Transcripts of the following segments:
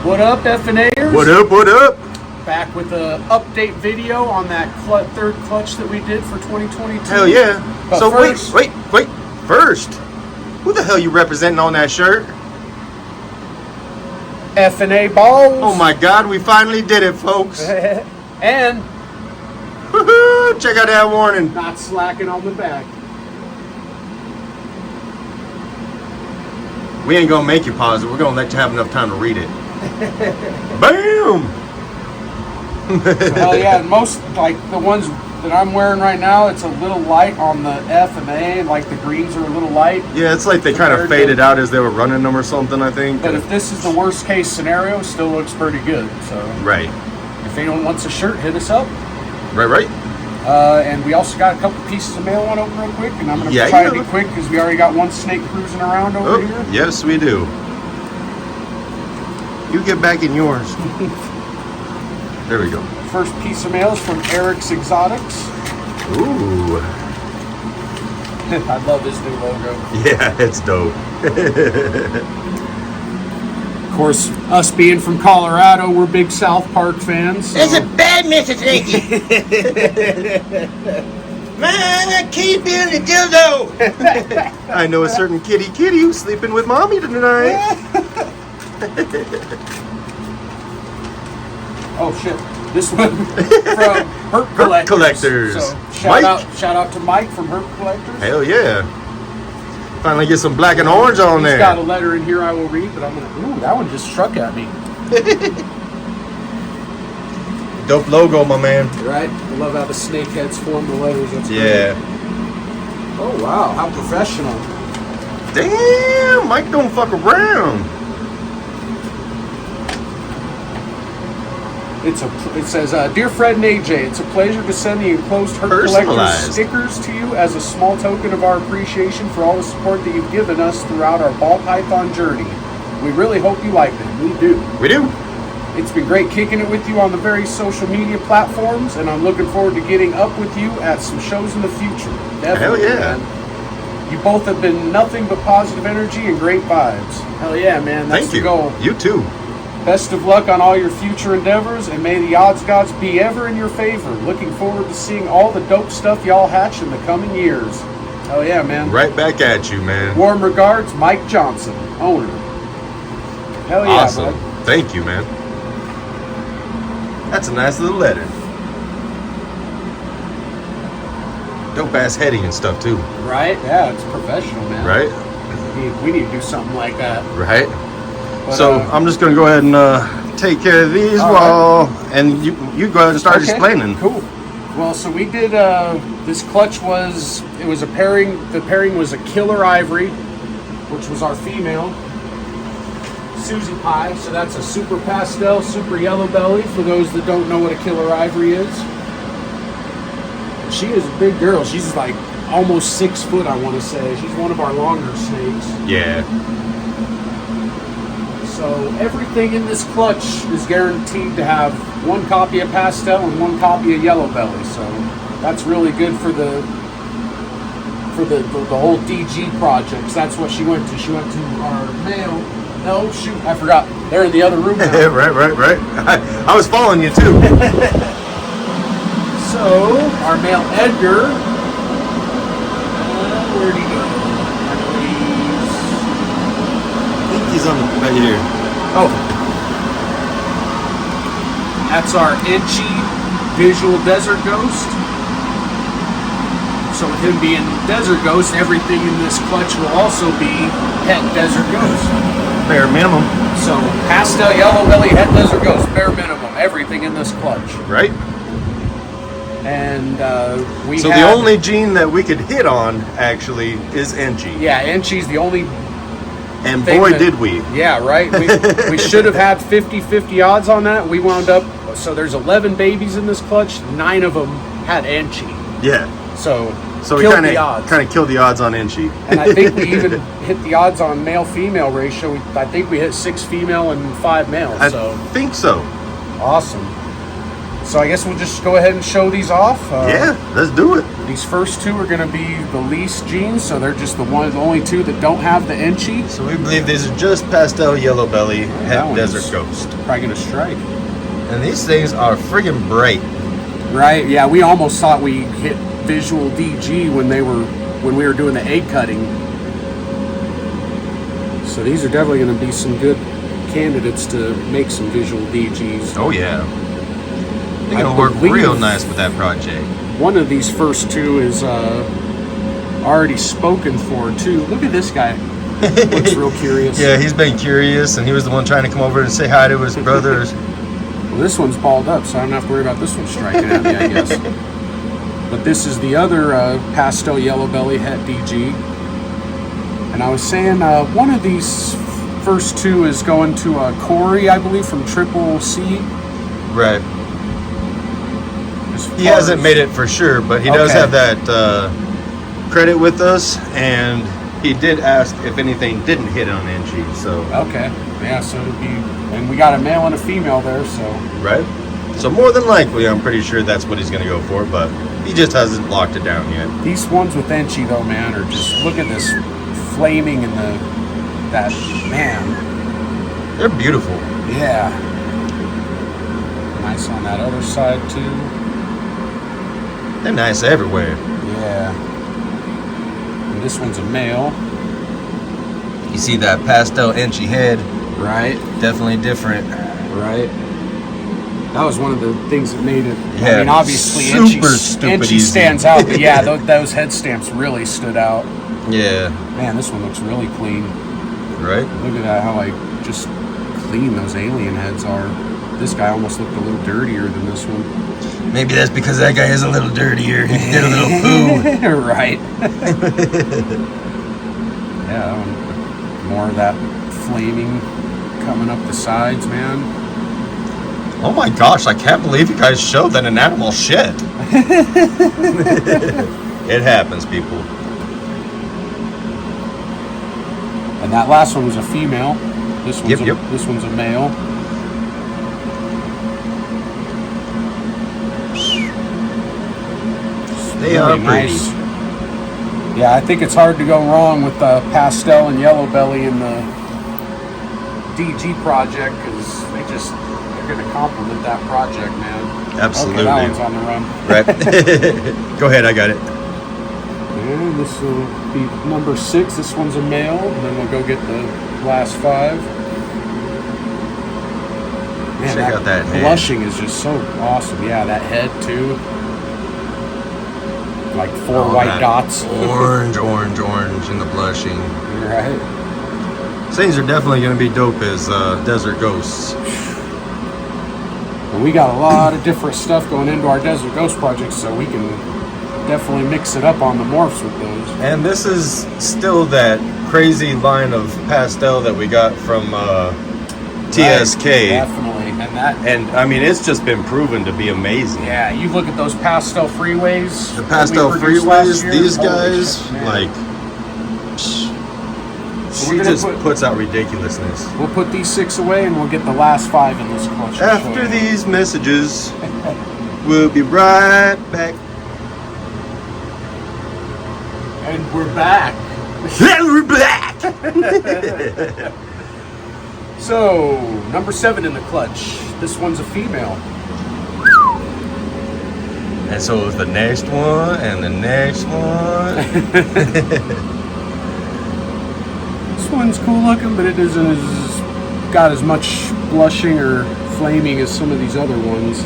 What up, FNAers? What up, what up? Back with an update video on that third clutch that we did for 2022. Hell yeah. But so first, wait. First, who the hell you representing on that shirt? FNA balls. Oh my God, we finally did it, folks. And check out that warning. not slacking on the back. We ain't gonna make you pause it. We're gonna let you have enough time to read it. Bam! Hell yeah, and most, like the ones that I'm wearing right now, it's a little light on the F and A, like the greens are a little light. Yeah, it's like they kind of faded out as they were running them or something, I think. But if this is the worst case scenario, it still looks pretty good. So Right. if anyone wants a shirt, hit us up. Right. And we also got a couple pieces of mail on open real quick, and I'm going to try to be quick because we already got one snake cruising around over here. Yes, we do. You get back in yours. There we go. First piece of mail is from Eric's Exotics. Ooh. I love his new logo. Yeah, it's dope. Of course, us being from Colorado, we're big South Park fans. So. That's a bad message, Enchi. Man, I can't build a dildo. I know a certain kitty who's sleeping with mommy tonight. Oh shit! This one from Herp Collectors. So shout out to Mike from Herp Collectors. Hell yeah! Finally get some black and orange on there. He's got a letter in here I will read, but I'm gonna. Ooh, that one just struck at me. Dope logo, my man. Right? I love how the snake heads form the letters. That's yeah. Great. Oh wow, how professional! Damn, Mike don't fuck around. It says, Dear Fred and AJ, it's a pleasure to send the enclosed Herp Collectors stickers to you as a small token of our appreciation for all the support that you've given us throughout our ball python journey. We really hope you liked it. We do. We do. It's been great kicking it with you on the various social media platforms, and I'm looking forward to getting up with you at some shows in the future. Definitely, hell yeah. Man. You both have been nothing but positive energy and great vibes. Hell yeah, man. That's Thank you. The goal. You too. Best of luck on all your future endeavors, and may the odds gods be ever in your favor. Looking forward to seeing all the dope stuff y'all hatch in the coming years. Hell yeah, man. Right back at you, man. Warm regards, Mike Johnson, owner. Hell yeah, awesome. bud. Thank you, man. That's a nice little letter. Dope ass heading and stuff too. Right? Yeah, it's professional, man. Right? We need to do something like that. Right? But, so I'm just gonna go ahead and take care of these and you go ahead and start explaining. Cool. Well, so we did this clutch it was a pairing. The pairing was a killer Ivory, which was our female Susie Pie. So that's a super pastel, super Yellowbelly for those that don't know what a killer Ivory is. She is a big girl. She's like almost 6 foot, I want to say. She's one of our longer snakes. Yeah. So everything in this clutch is guaranteed to have one copy of Pastel and one copy of Yellowbelly. So that's really good for the whole DG project. So that's what she went to. She went to our male. No, shoot, I forgot. They're in the other room now. right. I was following you too. So our male Edgar. Where'd he go? He's on right here. Oh. That's our Enchi visual desert ghost. So with him being desert ghost, everything in this clutch will also be het desert ghost. Bare minimum. So pastel, Yellowbelly, het desert ghost, bare minimum. Everything in this clutch. Right. And the only gene that we could hit on actually is Enchi. Yeah, Enchi's the only. And boy, did we. Yeah, right? We should have had 50-50 odds on that. We wound up, so there's 11 babies in this clutch. 9 of them had Enchi. Yeah. So we kind of killed the odds on Enchi. And I think we even hit the odds on male-female ratio. I think we hit 6 female and 5 male. I think so. Awesome. So I guess we'll just go ahead and show these off. Yeah, let's do it. These first two are going to be the least genes, so they're just the only two that don't have the Enchi. So we believe these are just Pastel Yellowbelly That Het one's Desert Ghost. Probably going to strike. And these things are friggin' bright. Right? Yeah, we almost thought we hit visual DG when we were doing the egg cutting. So these are definitely going to be some good candidates to make some visual DGs. Oh yeah. They're gonna work real nice with that project. One of these first two is already spoken for too. Look at this guy. Looks real curious. Yeah, he's been curious, and he was the one trying to come over and say hi to his brothers. Well, this one's balled up, so I don't have to worry about this one striking at me, I guess. But this is the other Pastel Yellowbelly Het DG. And I was saying one of these first two is going to Corey, I believe, from Triple C. Right. He hasn't made it for sure, but he does have that credit with us, and he did ask if anything didn't hit on Enchi. So okay, yeah. So it'd be, and we got a male and a female there. So right. So more than likely, I'm pretty sure that's what he's going to go for, but he just hasn't locked it down yet. These ones with Enchi though, man, are just look at this flaming and that man. They're beautiful. Yeah. Nice on that other side too. They're nice everywhere. Yeah. And this one's a male. You see that pastel Enchi head? Right. Definitely different. Right. That was one of the things that made it. Yeah, I mean, obviously, Enchi stands out, but yeah, those head stamps really stood out. Yeah. Man, this one looks really clean. Right. Look at that, how just clean those alien heads are. This guy almost looked a little dirtier than this one. Maybe that's because that guy is a little dirtier. He did a little poo. Right. Yeah, that one, more of that flaming coming up the sides, man. Oh my gosh, I can't believe you guys showed that an animal shit. It happens, people. And that last one was a female. This one's This one's a male. They are pretty. Nice. Yeah, I think it's hard to go wrong with the Pastel and Yellowbelly in the DG project because they're going to complement that project, man. Absolutely. Okay, that one's on the run. Right. Go ahead, I got it. And this will be number 6. This one's a male, and then we'll go get the last 5. Man, check out that head. Blushing is just so awesome. Yeah, that head too. Like 4 white dots. Orange in the blushing. Right. These are definitely going to be dope as desert ghosts. And we got a lot of different stuff going into our Desert Ghost project, so we can definitely mix it up on the morphs with those. And this is still that crazy line of pastel that we got from TSK. Right, definitely. And I mean, it's just been proven to be amazing. Yeah, you look at those Pastel Freeways. The Pastel Freeways, these guys, shit, like, she just puts out ridiculousness. We'll put these 6 away and we'll get the last 5 in this clutch. After these messages, we'll be right back. And we're back. And we're back! So, number 7 in the clutch. This one's a female. And so is the next one, and the next one. This one's cool looking, but it isn't got as much blushing or flaming as some of these other ones.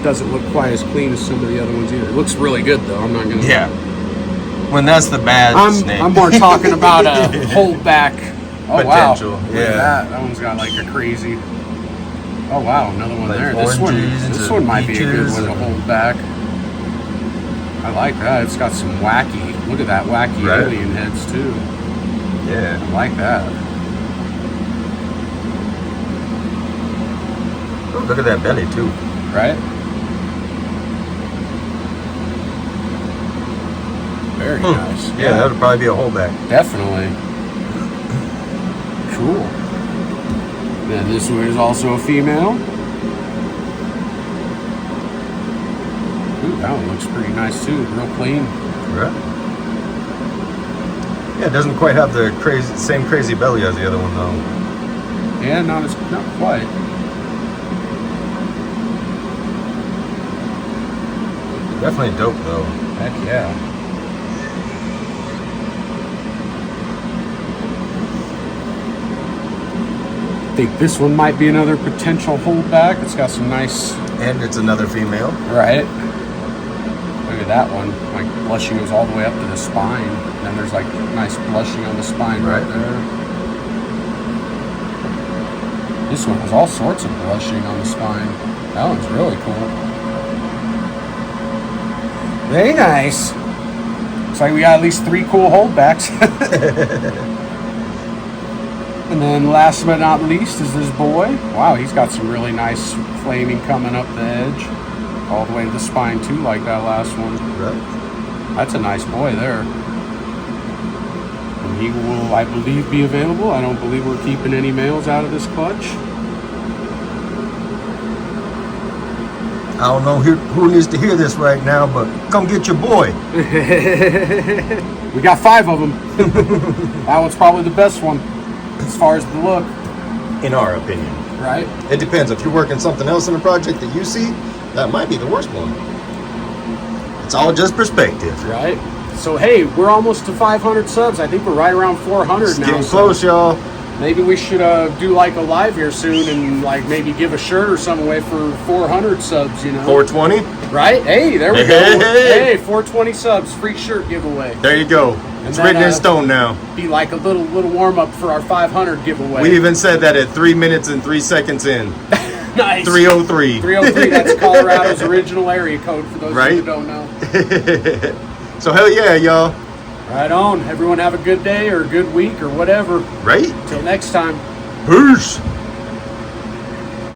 Doesn't look quite as clean as some of the other ones either. It looks really good though. I'm not gonna. Yeah. When that's the bad snake. I'm more talking about a holdback. Oh potential. Wow! Look Yeah. at that. That one's got like a crazy. Oh wow! Another one like there. This one might be a good one to hold back. I like that. It's got some wacky. Look at that wacky alien heads too. Yeah. I like that. Ooh, look at that belly too. Right? Very nice. Yeah, that would probably be a holdback. Definitely. Cool. Then this one is also a female. Ooh, that one looks pretty nice too. Real clean. Right. Yeah, it doesn't quite have the same crazy belly as the other one though. Yeah, not quite. Definitely dope though. Heck yeah. I think this one might be another potential holdback. It's got some nice... And it's another female. Right. Look at that one. Like, blushing goes all the way up to the spine. And then there's like nice blushing on the spine right there. This one has all sorts of blushing on the spine. That one's really cool. Very nice. Looks like we got at least 3 cool holdbacks. And then last but not least is this boy. Wow, he's got some really nice flaming coming up the edge. All the way to the spine too, like that last one. Right. That's a nice boy there. And he will, I believe, be available. I don't believe we're keeping any males out of this clutch. I don't know who needs to hear this right now, but come get your boy. We got 5 of them. That one's probably the best one as far as the look. In our opinion. Right? It depends. If you're working something else in a project that you see, that might be the worst one. It's all just perspective. Right? So, hey, we're almost to 500 subs. I think we're right around 400 It's now. getting close, y'all. Maybe we should do like a live here soon and like maybe give a shirt or something away for 400 subs, you know? 420? Right? Hey, there we go. Hey, 420 subs, free shirt giveaway. There you go. It's then, written in stone now. Be like a little warm up for our 500 giveaway. We even said that at 3 minutes and 3 seconds in. Nice. 303. 303, that's Colorado's original area code for those of you who don't know. So hell yeah, y'all. Right on. Everyone have a good day or a good week or whatever. Right? Till next time. Peace.